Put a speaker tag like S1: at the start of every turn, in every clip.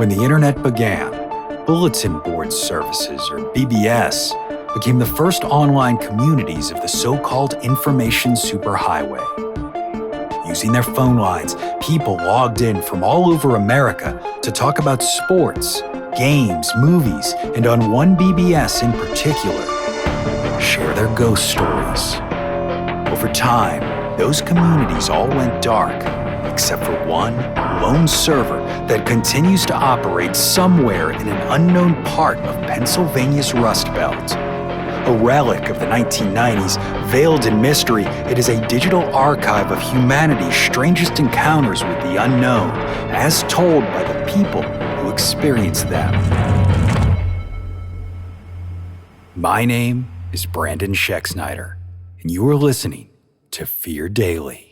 S1: When the internet began, bulletin board services, or BBS, became the first online communities of the so-called information superhighway. Using their phone lines, people logged in from all over America to talk about sports, games, movies, and on one BBS in particular, share their ghost stories. Over time, those communities all went dark, except for one lone server that continues to operate somewhere in an unknown part of Pennsylvania's Rust Belt. A relic of the 1990s, veiled in mystery, it is a digital archive of humanity's strangest encounters with the unknown, as told by the people who experienced them. My name is Brandon Schexnayder, and you are listening to Fear Daily.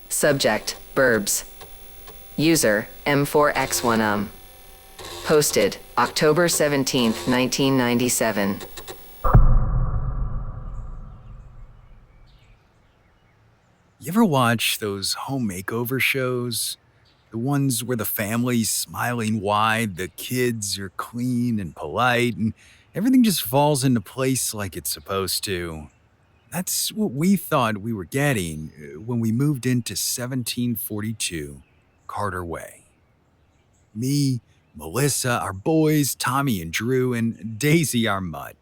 S2: Subject, Burbs. User, M4X1. Posted, October 17th, 1997.
S1: You ever watch those home makeover shows? The ones where the family's smiling wide, the kids are clean and polite, and everything just falls into place like it's supposed to. That's what we thought we were getting when we moved into 1742 Carter Way. Me, Melissa, our boys, Tommy and Drew, and Daisy, our mutt.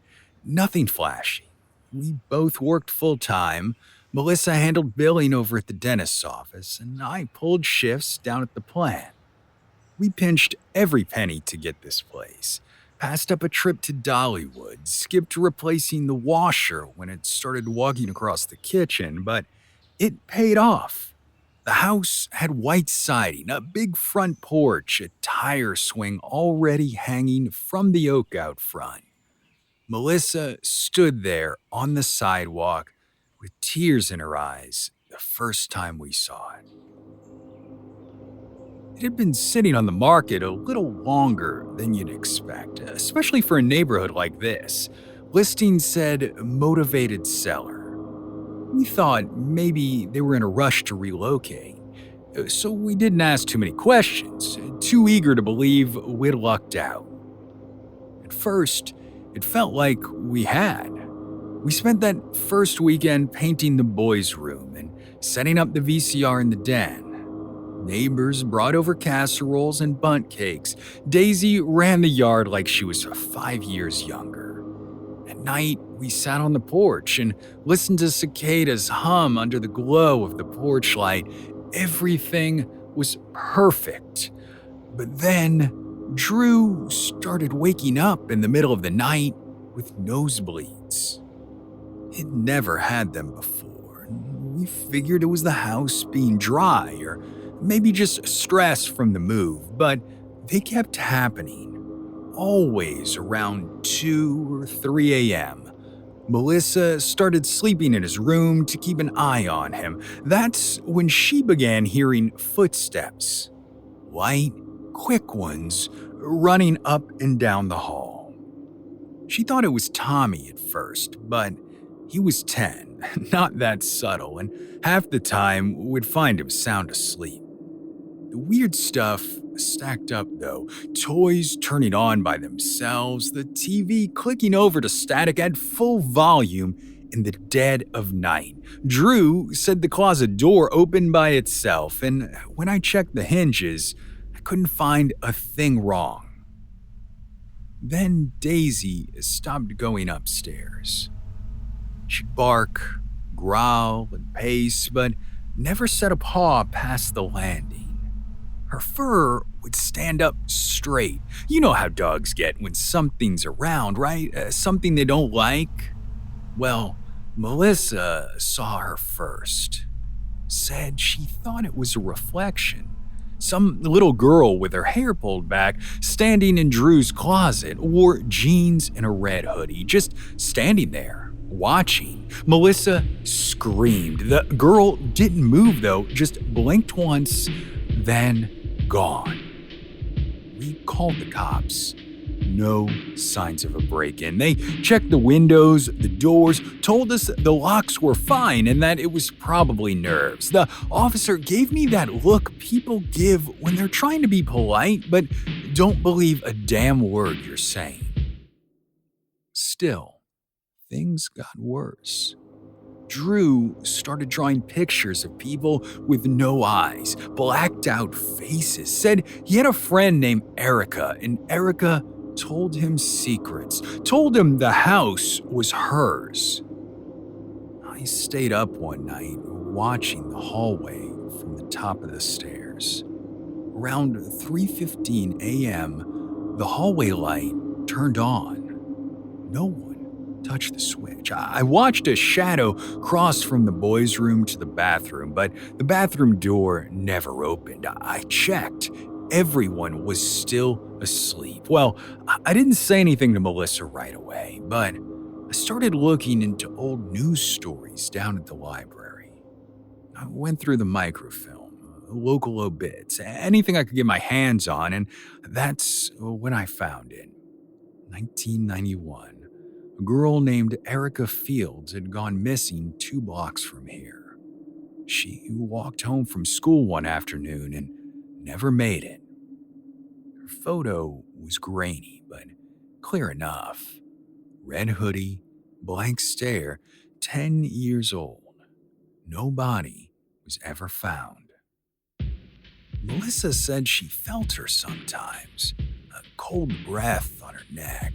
S1: Nothing flashy. We both worked full-time. Melissa handled billing over at the dentist's office, and I pulled shifts down at the plant. We pinched every penny to get this place. Passed up a trip to Dollywood, skipped replacing the washer when it started walking across the kitchen, but it paid off. The house had white siding, a big front porch, a tire swing already hanging from the oak out front. Melissa stood there on the sidewalk with tears in her eyes the first time we saw it. It had been sitting on the market a little longer than you'd expect, especially for a neighborhood like this. Listing said motivated seller. We thought maybe they were in a rush to relocate, so we didn't ask too many questions, too eager to believe we'd lucked out. At first, it felt like we had. We spent that first weekend painting the boys' room and setting up the VCR in the den. Neighbors brought over casseroles and bundt cakes. Daisy ran the yard like she was 5 years younger. At night, we sat on the porch and listened to cicadas hum under the glow of the porch light. Everything was perfect. But then, Drew started waking up in the middle of the night with nosebleeds. He'd never had them before. We figured it was the house being dry or maybe just stress from the move, but they kept happening. Always around 2 or 3 a.m. Melissa started sleeping in his room to keep an eye on him. That's when she began hearing footsteps. Light, quick ones, running up and down the hall. She thought it was Tommy at first, but he was 10, not that subtle, and half the time would find him sound asleep. The weird stuff stacked up though, toys turning on by themselves, the TV clicking over to static at full volume in the dead of night. Drew said the closet door opened by itself, and when I checked the hinges, I couldn't find a thing wrong. Then Daisy stopped going upstairs. She'd bark, growl, and pace, but never set a paw past the landing. Her fur would stand up straight. You know how dogs get when something's around, right? Something they don't like. Well, Melissa saw her first. Said she thought it was a reflection. Some little girl with her hair pulled back, standing in Drew's closet, wore jeans and a red hoodie, just standing there, watching. Melissa screamed. The girl didn't move though, just blinked once, then gone. We called the cops. No signs of a break-in. They checked the windows, the doors, told us the locks were fine and that it was probably nerves. The officer gave me that look people give when they're trying to be polite but don't believe a damn word you're saying. Still, things got worse. Drew started drawing pictures of people with no eyes, blacked out faces, said he had a friend named Erica, and Erica told him secrets, told him the house was hers. I stayed up one night watching the hallway from the top of the stairs. Around 3:15 a.m., the hallway light turned on. No one touched the switch. I watched a shadow cross from the boys' room to the bathroom, but the bathroom door never opened. I checked. Everyone was still asleep. Well, I didn't say anything to Melissa right away, but I started looking into old news stories down at the library. I went through the microfilm, local obits, anything I could get my hands on, and that's when I found it. 1991. A girl named Erica Fields had gone missing 2 blocks from here. She walked home from school one afternoon and never made it. Her photo was grainy, but clear enough. Red hoodie, blank stare, 10 years old. No body was ever found. Melissa said she felt her sometimes. A cold breath on her neck,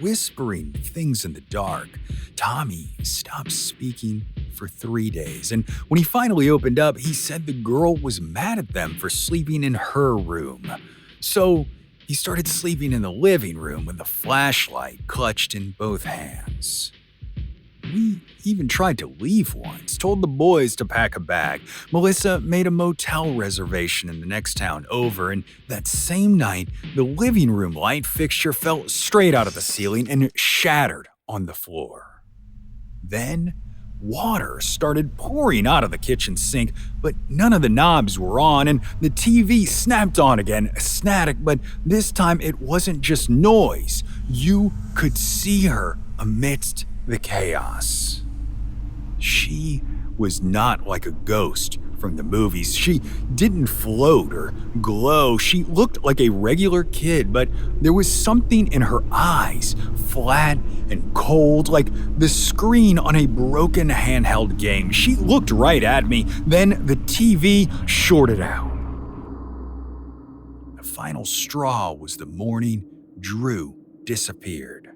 S1: whispering things in the dark. Tommy stopped speaking for 3 days, and when he finally opened up, he said the girl was mad at them for sleeping in her room. So he started sleeping in the living room with a flashlight clutched in both hands. We even tried to leave once, told the boys to pack a bag. Melissa made a motel reservation in the next town over, and that same night, the living room light fixture fell straight out of the ceiling and shattered on the floor. Then, water started pouring out of the kitchen sink, but none of the knobs were on, and the TV snapped on again, static, but this time it wasn't just noise. You could see her amidst the chaos. She was not like a ghost from the movies. She didn't float or glow. She looked like a regular kid, but there was something in her eyes, flat and cold, like the screen on a broken handheld game. She looked right at me, then the TV shorted out. The final straw was the morning Drew disappeared.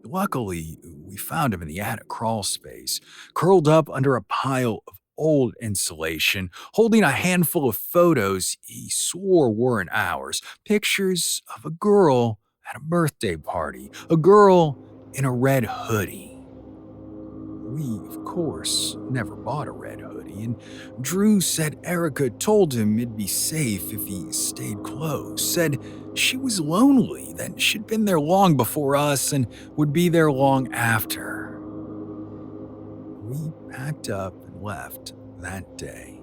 S1: Luckily, we found him in the attic crawl space, curled up under a pile of old insulation, holding a handful of photos he swore weren't ours. Pictures of a girl at a birthday party, a girl in a red hoodie. We, of course, never bought a red hoodie, and Drew said Erica told him it'd be safe if he stayed close, said she was lonely, that she'd been there long before us and would be there long after. We packed up and left that day.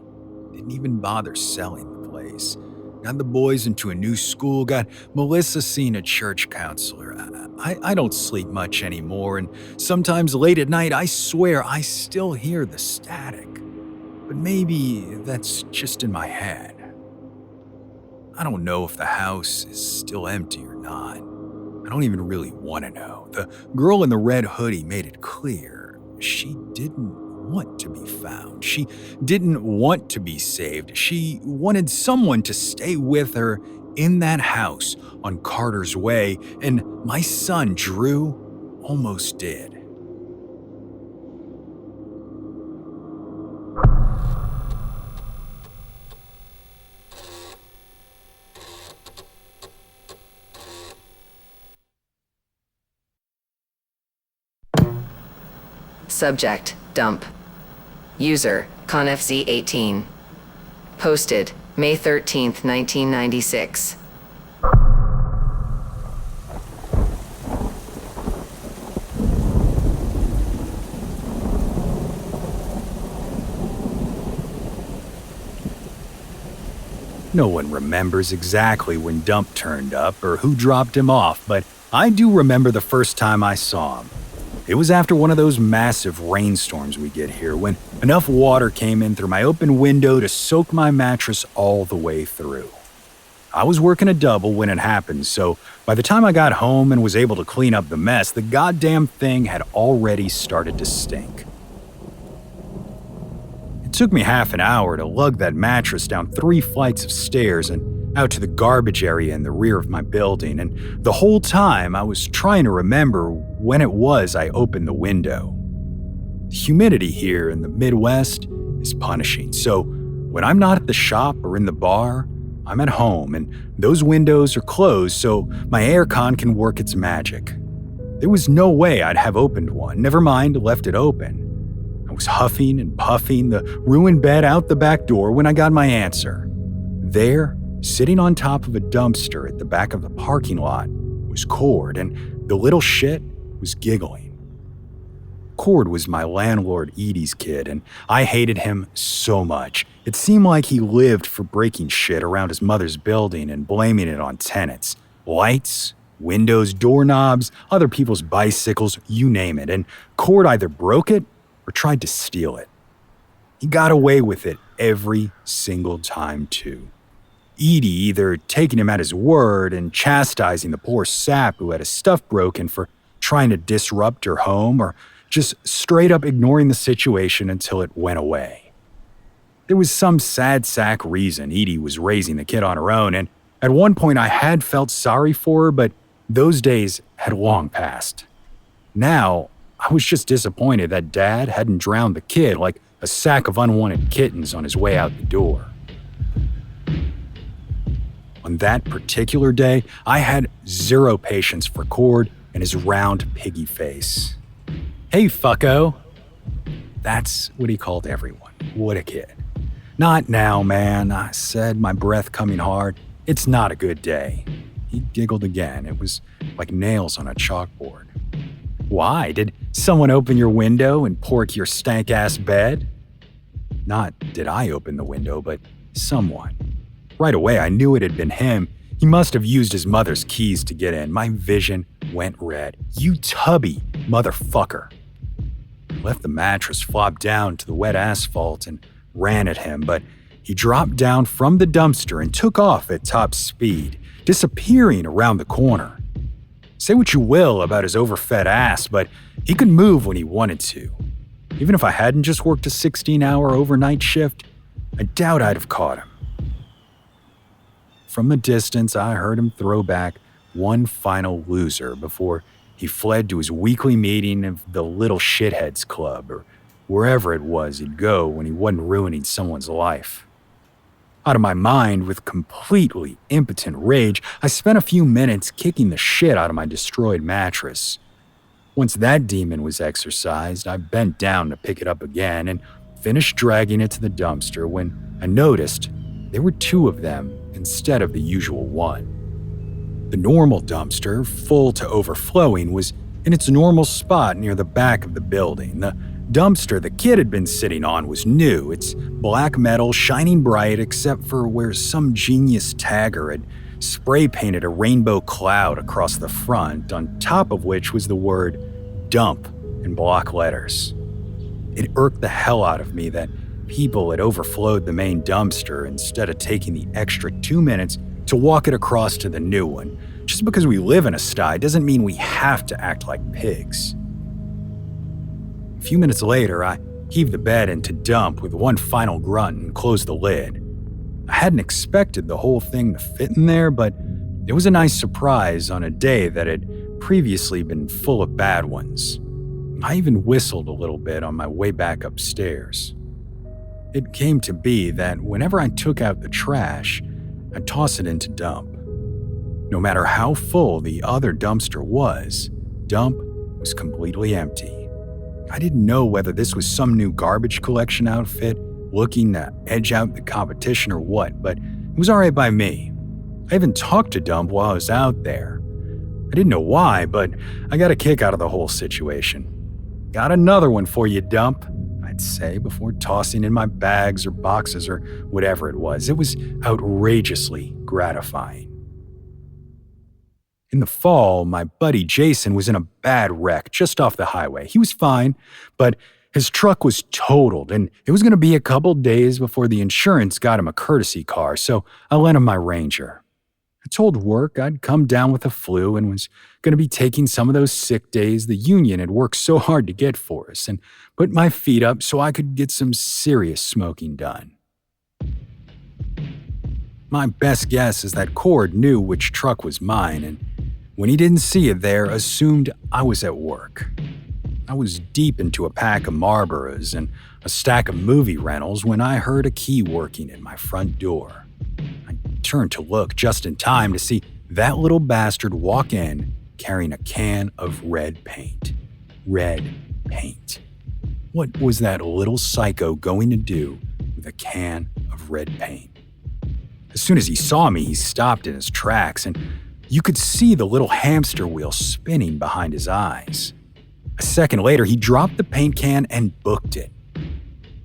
S1: Didn't even bother selling the place. Got the boys into a new school, got Melissa seeing a church counselor. I don't sleep much anymore, and sometimes late at night I swear I still hear the static. But maybe that's just in my head. I don't know if the house is still empty or not. I don't even really want to know. The girl in the red hoodie made it clear she didn't want to be found. She didn't want to be saved. She wanted someone to stay with her in that house on Carter's Way, and my son, Drew, almost did.
S2: Subject, dump. User, ConFZ18. Posted, May 13th, 1996.
S1: No one remembers exactly when Dump turned up or who dropped him off, but I do remember the first time I saw him. It was after one of those massive rainstorms we get here, when enough water came in through my open window to soak my mattress all the way through. I was working a double when it happened, so by the time I got home and was able to clean up the mess, the goddamn thing had already started to stink. It took me half an hour to lug that mattress down 3 flights of stairs and out to the garbage area in the rear of my building, and the whole time I was trying to remember when it was I opened the window. The humidity here in the Midwest is punishing, so when I'm not at the shop or in the bar, I'm at home, and those windows are closed so my aircon can work its magic. There was no way I'd have opened one, never mind left it open. I was huffing and puffing the ruined bed out the back door when I got my answer. There, sitting on top of a dumpster at the back of the parking lot, was Cord, and the little shit was giggling. Cord was my landlord Edie's kid, and I hated him so much. It seemed like he lived for breaking shit around his mother's building and blaming it on tenants. Lights, windows, doorknobs, other people's bicycles, you name it, and Cord either broke it or tried to steal it. He got away with it every single time, too. Edie either taking him at his word and chastising the poor sap who had his stuff broken for trying to disrupt her home, or just straight up ignoring the situation until it went away. There was some sad sack reason Edie was raising the kid on her own, and at one point I had felt sorry for her, but those days had long passed. Now, I was just disappointed that Dad hadn't drowned the kid like a sack of unwanted kittens on his way out the door. On that particular day, I had zero patience for Cord and his round piggy face. "Hey, fucko." That's what he called everyone. What a kid. "Not now, man," I said, my breath coming hard. "It's not a good day." He giggled again. It was like nails on a chalkboard. "Why? Did someone open your window and pork your stank-ass bed?" Not did I open the window, but someone. Right away, I knew it had been him. He must have used his mother's keys to get in. My vision went red. "You tubby motherfucker." I left the mattress flop down to the wet asphalt and ran at him, but he dropped down from the dumpster and took off at top speed, disappearing around the corner. Say what you will about his overfed ass, but he could move when he wanted to. Even if I hadn't just worked a 16-hour overnight shift, I doubt I'd have caught him. From the distance, I heard him throw back one final loser before he fled to his weekly meeting of the Little Shitheads Club, or wherever it was he'd go when he wasn't ruining someone's life. Out of my mind with completely impotent rage, I spent a few minutes kicking the shit out of my destroyed mattress. Once that demon was exorcised, I bent down to pick it up again and finished dragging it to the dumpster when I noticed there were 2 of them instead of the usual one. The normal dumpster, full to overflowing, was in its normal spot near the back of the building. The dumpster the kid had been sitting on was new, its black metal shining bright except for where some genius tagger had spray painted a rainbow cloud across the front, on top of which was the word dump in block letters. It irked the hell out of me that people had overflowed the main dumpster instead of taking the extra 2 minutes to walk it across to the new one. Just because we live in a sty doesn't mean we have to act like pigs. A few minutes later, I heaved the bed into dump with one final grunt and closed the lid. I hadn't expected the whole thing to fit in there, but it was a nice surprise on a day that had previously been full of bad ones. I even whistled a little bit on my way back upstairs. It came to be that whenever I took out the trash, I'd toss it into dump. No matter how full the other dumpster was, dump was completely empty. I didn't know whether this was some new garbage collection outfit looking to edge out the competition or what, but it was alright by me. I even talked to Dump while I was out there. I didn't know why, but I got a kick out of the whole situation. "Got another one for you, Dump," I I'd say, before tossing in my bags or boxes or whatever it was. It was outrageously gratifying. In the fall, my buddy Jason was in a bad wreck just off the highway. He was fine, but his truck was totaled, and it was going to be a couple days before the insurance got him a courtesy car, so I lent him my Ranger. I told work I'd come down with the flu and was going to be taking some of those sick days the union had worked so hard to get for us, and put my feet up so I could get some serious smoking done. My best guess is that Cord knew which truck was mine, and when he didn't see it there, assumed I was at work. I was deep into a pack of Marlboros and a stack of movie rentals when I heard a key working in my front door. I turned to look just in time to see that little bastard walk in carrying a can of red paint. Red paint. What was that little psycho going to do with a can of red paint? As soon as he saw me, he stopped in his tracks, and you could see the little hamster wheel spinning behind his eyes. A second later, he dropped the paint can and booked it.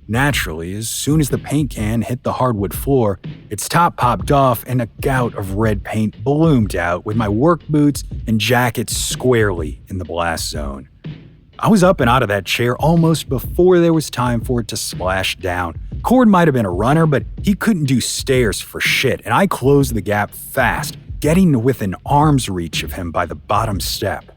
S1: Naturally, as soon as the paint can hit the hardwood floor, its top popped off and a gout of red paint bloomed out with my work boots and jacket squarely in the blast zone. I was up and out of that chair almost before there was time for it to splash down. Cord might have been a runner, but he couldn't do stairs for shit, and I closed the gap fast, getting within arm's reach of him by the bottom step.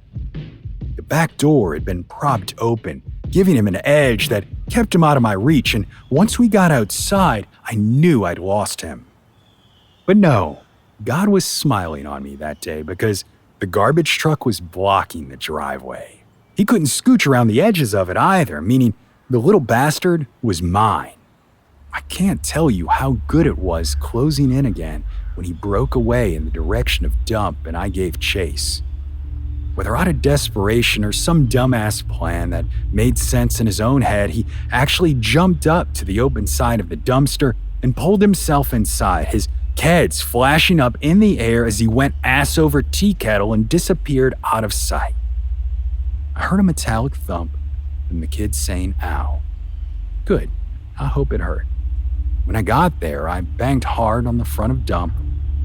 S1: The back door had been propped open, giving him an edge that kept him out of my reach, and once we got outside, I knew I'd lost him. But no, God was smiling on me that day because the garbage truck was blocking the driveway. He couldn't scooch around the edges of it either, meaning the little bastard was mine. I can't tell you how good it was closing in again when he broke away in the direction of dump and I gave chase. Whether out of desperation or some dumbass plan that made sense in his own head, he actually jumped up to the open side of the dumpster and pulled himself inside, his keds flashing up in the air as he went ass over tea kettle and disappeared out of sight. I heard a metallic thump and the kid saying, "Ow." Good, I hope it hurt. When I got there, I banged hard on the front of dump,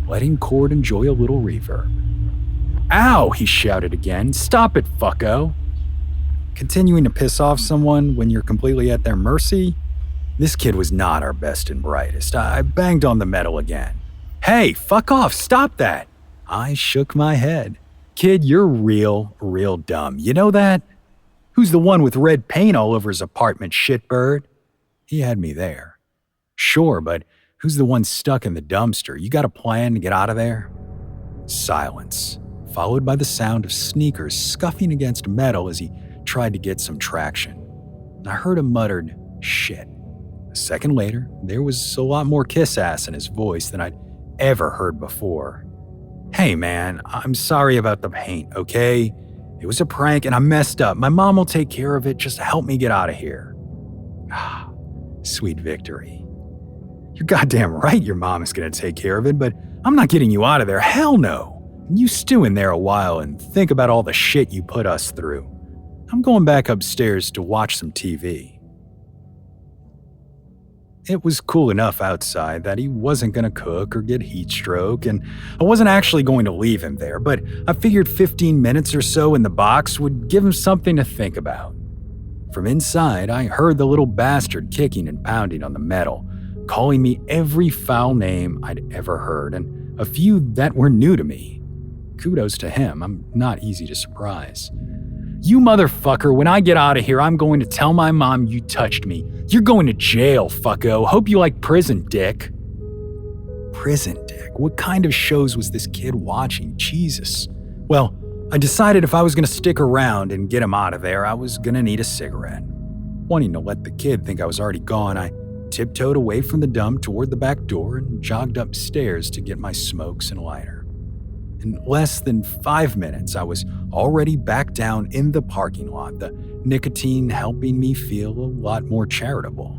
S1: letting Cord enjoy a little reverb. "Ow," he shouted again. "Stop it, fucko." Continuing to piss off someone when you're completely at their mercy? This kid was not our best and brightest. I banged on the metal again. "Hey, fuck off, stop that." I shook my head. "Kid, you're real dumb. You know that? Who's the one with red paint all over his apartment, shitbird?" He had me there. "Sure, but who's the one stuck in the dumpster? You got a plan to get out of there?" Silence, followed by the sound of sneakers scuffing against metal as he tried to get some traction. I heard a muttered, "Shit." A second later, there was a lot more kiss ass in his voice than I'd ever heard before. "Hey man, I'm sorry about the paint, okay? It was a prank and I messed up. My mom will take care of it. Just help me get out of here." Ah, sweet victory. "You're goddamn right your mom is gonna take care of it, but I'm not getting you out of there. Hell no. You stew in there a while and think about all the shit you put us through. I'm going back upstairs to watch some TV." It was cool enough outside that he wasn't going to cook or get heat stroke, and I wasn't actually going to leave him there, but I figured 15 minutes or so in the box would give him something to think about. From inside, I heard the little bastard kicking and pounding on the metal, calling me every foul name I'd ever heard, and a few that were new to me. Kudos to him, I'm not easy to surprise. "You motherfucker, when I get out of here, I'm going to tell my mom you touched me. You're going to jail, fucko. Hope you like prison, dick." Prison dick? What kind of shows was this kid watching? Jesus. Well, I decided if I was going to stick around and get him out of there, I was going to need a cigarette. Wanting to let the kid think I was already gone, I tiptoed away from the dump toward the back door and jogged upstairs to get my smokes and lighter. In less than 5 minutes, I was already back down in the parking lot, the nicotine helping me feel a lot more charitable.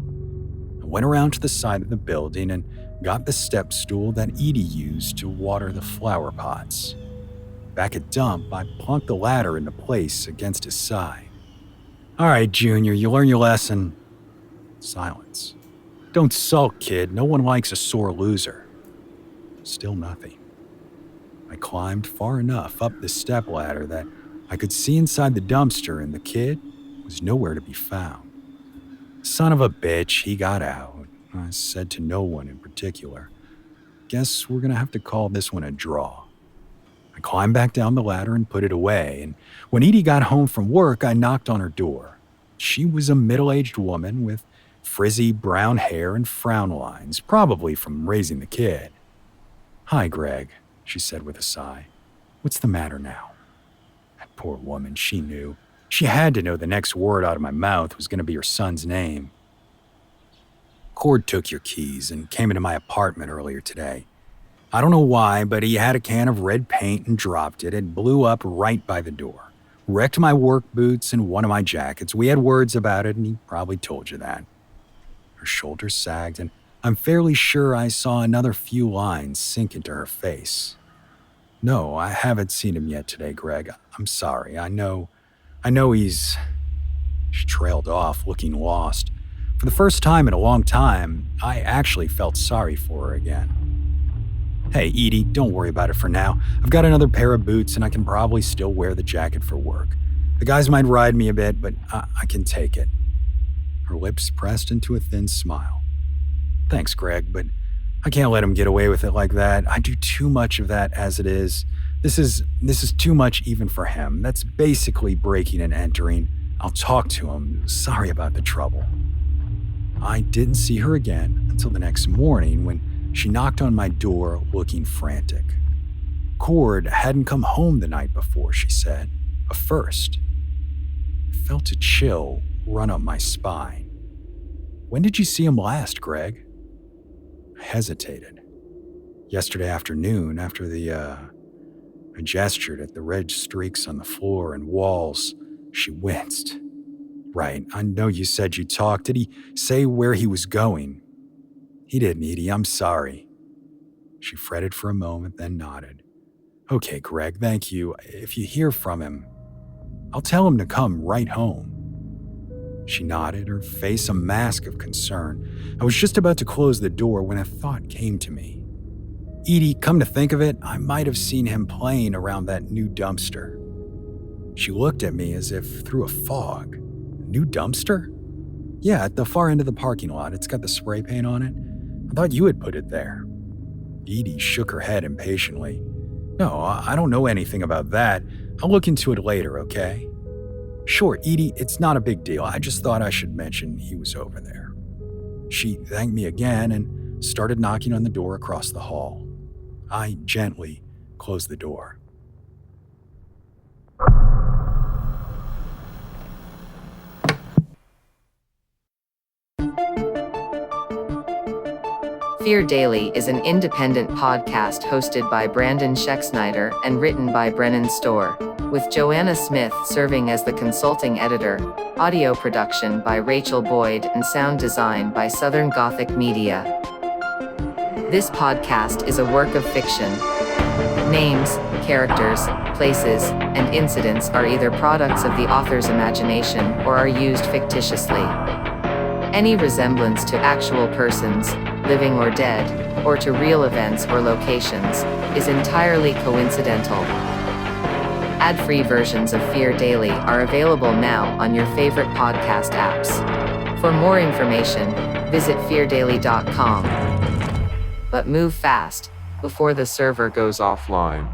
S1: I went around to the side of the building and got the step stool that Edie used to water the flower pots. Back at dump, I plunked the ladder into place against his side. "All right, Junior, you learn your lesson." Silence. Don't sulk, kid. No one likes a sore loser. Still nothing. I climbed far enough up the stepladder that I could see inside the dumpster, and the kid was nowhere to be found. Son of a bitch, he got out. I said to no one in particular. Guess we're gonna have to call this one a draw. I climbed back down the ladder and put it away, and when Edie got home from work, I knocked on her door. She was a middle-aged woman with frizzy brown hair and frown lines, probably from raising the kid. "Hi, Greg," she said with a sigh. "What's the matter now?" That poor woman, she knew. She had to know the next word out of my mouth was going to be her son's name. "Cord took your keys and came into my apartment earlier today. I don't know why, but he had a can of red paint and dropped it. It blew up right by the door. Wrecked my work boots and one of my jackets. We had words about it, and he probably told you that." Her shoulders sagged, and I'm fairly sure I saw another few lines sink into her face. "No, I haven't seen him yet today, Greg. I'm sorry. I know he's..." She trailed off, looking lost. For the first time in a long time, I actually felt sorry for her again. "Hey, Edie, don't worry about it for now. I've got another pair of boots, and I can probably still wear the jacket for work. The guys might ride me a bit, but I can take it." Her lips pressed into a thin smile. "Thanks, Greg, but I can't let him get away with it like that. I do too much of that as it is. This is too much even for him. That's basically breaking and entering. I'll talk to him. Sorry about the trouble." I didn't see her again until the next morning when she knocked on my door looking frantic. Cord hadn't come home the night before, she said. A first. I felt a chill run up my spine. "When did you see him last, Greg?" I hesitated. "Yesterday afternoon, after I gestured at the red streaks on the floor and walls." She winced. "Right, I know you said you talked. Did he say where he was going?" "He didn't, Edie. I'm sorry." She fretted for a moment, then nodded. "Okay, Greg, thank you. If you hear from him, I'll tell him to come right home." She nodded, her face a mask of concern. I was just about to close the door when a thought came to me. "Edie, come to think of it, I might have seen him playing around that new dumpster." She looked at me as if through a fog. "New dumpster?" "Yeah, at the far end of the parking lot. It's got the spray paint on it. I thought you had put it there." Edie shook her head impatiently. "No, I don't know anything about that. I'll look into it later, okay?" "Sure, Edie, it's not a big deal. I just thought I should mention he was over there." She thanked me again and started knocking on the door across the hall. I gently closed the door.
S2: Fear Daily is an independent podcast hosted by Brandon Schexnayder and written by Brennan Storr, with Joanna Smith serving as the consulting editor, audio production by Rachel Boyd, and sound design by Southern Gothic Media. This podcast is a work of fiction. Names, characters, places, and incidents are either products of the author's imagination or are used fictitiously. Any resemblance to actual persons, living or dead, or to real events or locations, is entirely coincidental. Ad-free versions of Fear Daily are available now on your favorite podcast apps. For more information, visit feardaily.com. But move fast, before the server goes offline.